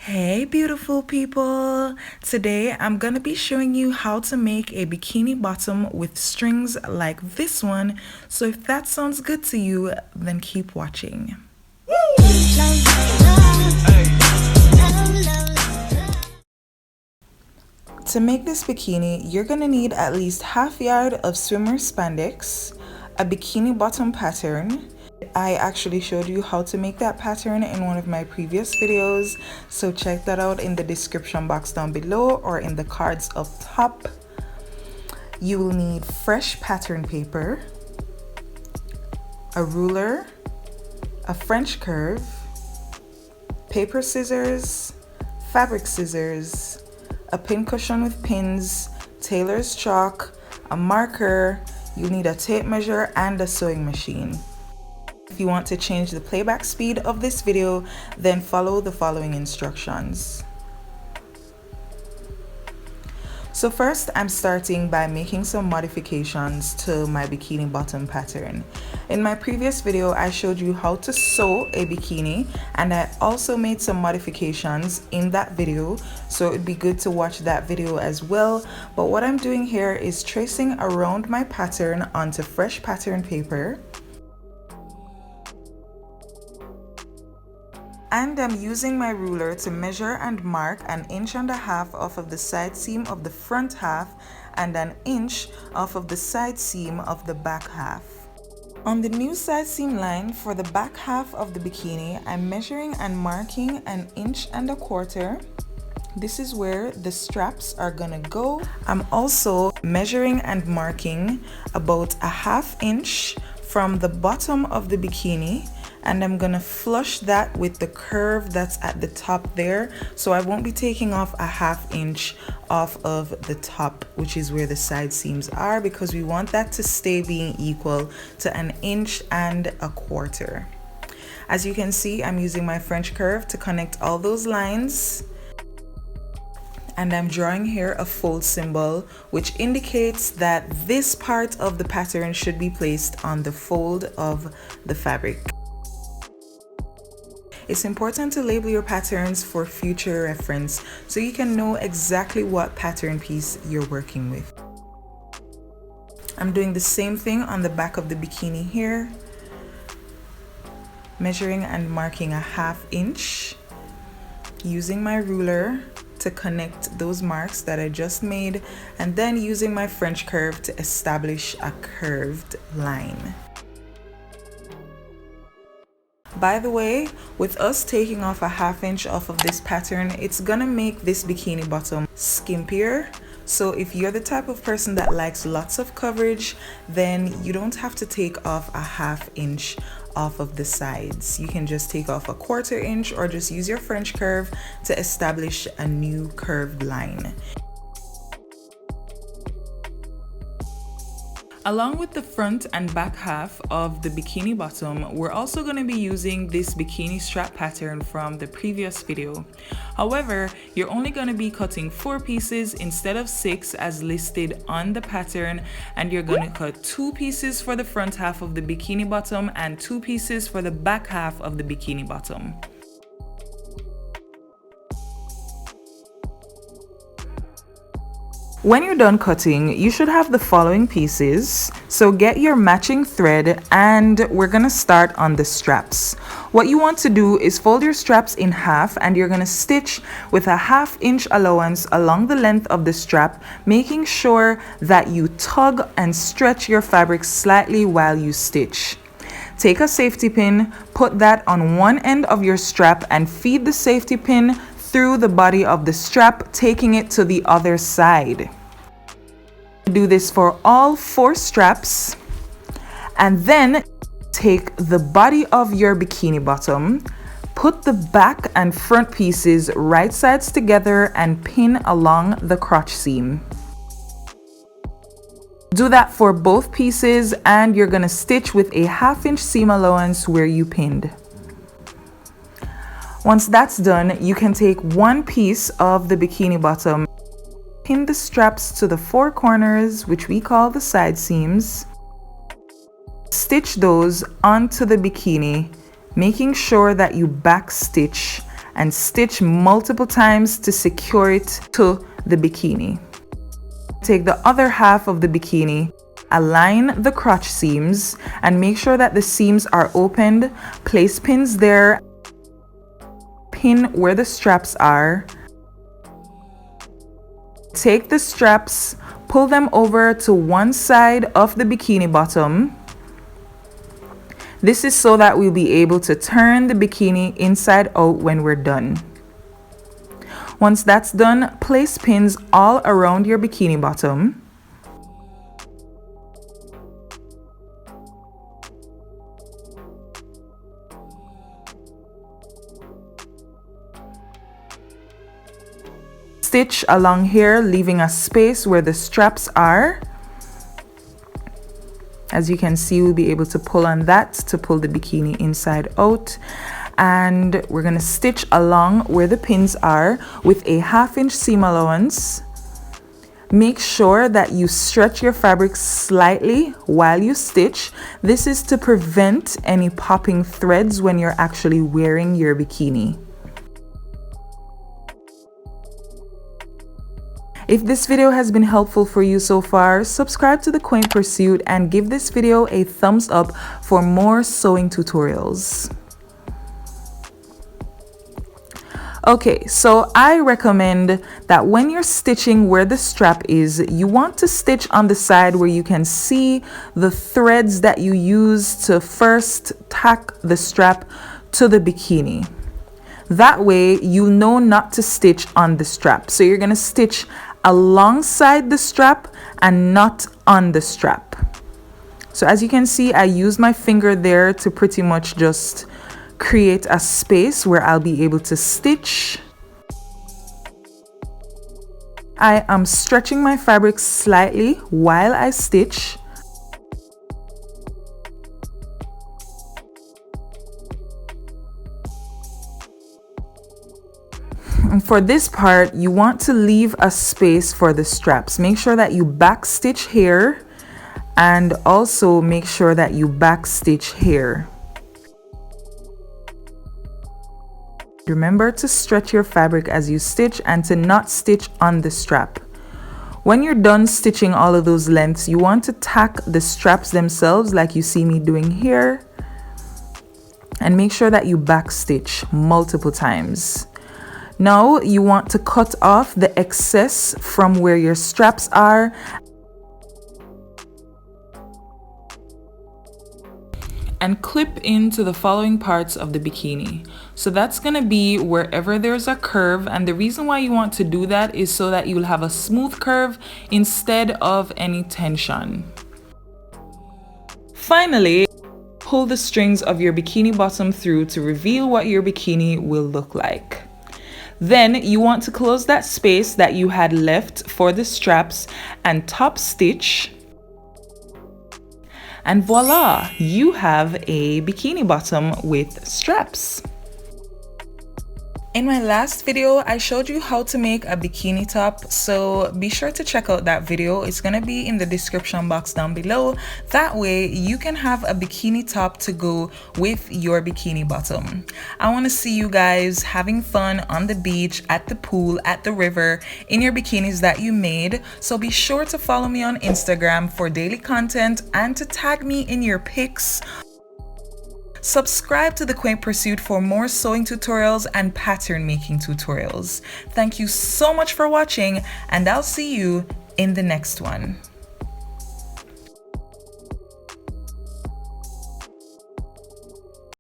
Hey beautiful people! Today I'm gonna be showing you how to make a bikini bottom with strings like this one. So if that sounds good to you, then keep watching. To make this bikini, you're gonna need at least half yard of swimmer spandex, a bikini bottom pattern. I actually showed you how to make that pattern in one of my previous videos, so check that out in the description box down below or in the cards up top. You will need fresh pattern paper, a ruler, a French curve, paper scissors, fabric scissors, a pin cushion with pins, tailor's chalk, a marker. You'll need a tape measure and a sewing machine. If you want to change the playback speed of this video, then follow the following instructions. So first, I'm starting by making some modifications to my bikini bottom pattern. In my previous video, I showed you how to sew a bikini, and I also made some modifications in that video, so it'd be good to watch that video as well. But what I'm doing here is tracing around my pattern onto fresh pattern paper. And I'm using my ruler to measure and mark 1.5 inches off of the side seam of the front half and 1 inch off of the side seam of the back half. On the new side seam line for the back half of the bikini, I'm measuring and marking 1.25 inches. This is where the straps are gonna go. I'm also measuring and marking about 1/2 inch from the bottom of the bikini, and I'm gonna flush that with the curve that's at the top there. So I won't be taking off 1/2 inch off of the top, which is where the side seams are, because we want that to stay being equal to 1.25 inches. As you can see, I'm using my French curve to connect all those lines. And I'm drawing here a fold symbol, which indicates that this part of the pattern should be placed on the fold of the fabric. It's important to label your patterns for future reference so you can know exactly what pattern piece you're working with. I'm doing the same thing on the back of the bikini here, measuring and marking 1/2 inch, using my ruler to connect those marks that I just made, and then using my French curve to establish a curved line. By the way, with us taking off 1/2 inch off of this pattern, it's gonna make this bikini bottom skimpier. So if you're the type of person that likes lots of coverage, then you don't have to take off 1/2 inch off of the sides. You can just take off 1/4 inch or just use your French curve to establish a new curved line. Along with the front and back half of the bikini bottom, we're also going to be using this bikini strap pattern from the previous video. However, you're only going to be cutting 4 pieces instead of 6 as listed on the pattern, and you're going to cut 2 pieces for the front half of the bikini bottom and 2 pieces for the back half of the bikini bottom. When you're done cutting, you should have the following pieces. So get your matching thread, and we're gonna start on the straps. What you want to do is fold your straps in half, and you're gonna stitch with 1/2 inch allowance along the length of the strap, making sure that you tug and stretch your fabric slightly while you stitch. Take a safety pin, put that on one end of your strap, and feed the safety pin through the body of the strap, taking it to the other side. Do this for all 4 straps, and then take the body of your bikini bottom, put the back and front pieces right sides together, and pin along the crotch seam. Do that for both pieces, and you're gonna stitch with a 1/2 inch seam allowance where you pinned. Once that's done, you can take one piece of the bikini bottom, pin the straps to the 4 corners, which we call the side seams, stitch those onto the bikini, making sure that you back stitch and stitch multiple times to secure it to the bikini. Take the other half of the bikini, align the crotch seams, and make sure that the seams are opened. Place pins there, pin where the straps are. Take the straps, pull them over to one side of the bikini bottom. This is so that we'll be able to turn the bikini inside out when we're done. Once that's done, place pins all around your bikini bottom. Stitch along here, leaving a space where the straps are. As you can see, we'll be able to pull on that to pull the bikini inside out. And we're gonna stitch along where the pins are with a 1/2 inch seam allowance. Make sure that you stretch your fabric slightly while you stitch. This is to prevent any popping threads when you're actually wearing your bikini. If this video has been helpful for you so far, subscribe to the Quaint Pursuit and give this video a thumbs up for more sewing tutorials. Okay, so I recommend that when you're stitching where the strap is, you want to stitch on the side where you can see the threads that you use to first tack the strap to the bikini. That way you know not to stitch on the strap. So you're gonna stitch alongside the strap and not on the strap. So as you can see, I use my finger there to pretty much just create a space where I'll be able to stitch. I am stretching my fabric slightly while I stitch. And for this part, you want to leave a space for the straps. Make sure that you back stitch here and also make sure that you back stitch here. Remember to stretch your fabric as you stitch and to not stitch on the strap. When you're done stitching all of those lengths, you want to tack the straps themselves like you see me doing here. And make sure that you back stitch multiple times. Now you want to cut off the excess from where your straps are and clip into the following parts of the bikini. So that's gonna be wherever there's a curve, and the reason why you want to do that is so that you'll have a smooth curve instead of any tension. Finally, pull the strings of your bikini bottom through to reveal what your bikini will look like. Then you want to close that space that you had left for the straps and top stitch. And voila, you have a bikini bottom with straps. In my last video, I showed you how to make a bikini top, so be sure to check out that video. It's gonna be in the description box down below. That way you can have a bikini top to go with your bikini bottom. I wanna see you guys having fun on the beach, at the pool, at the river, in your bikinis that you made. So be sure to follow me on Instagram for daily content and to tag me in your pics. Subscribe to the Quaint Pursuit for more sewing tutorials and pattern making tutorials. Thank you so much for watching, and I'll see you in the next one.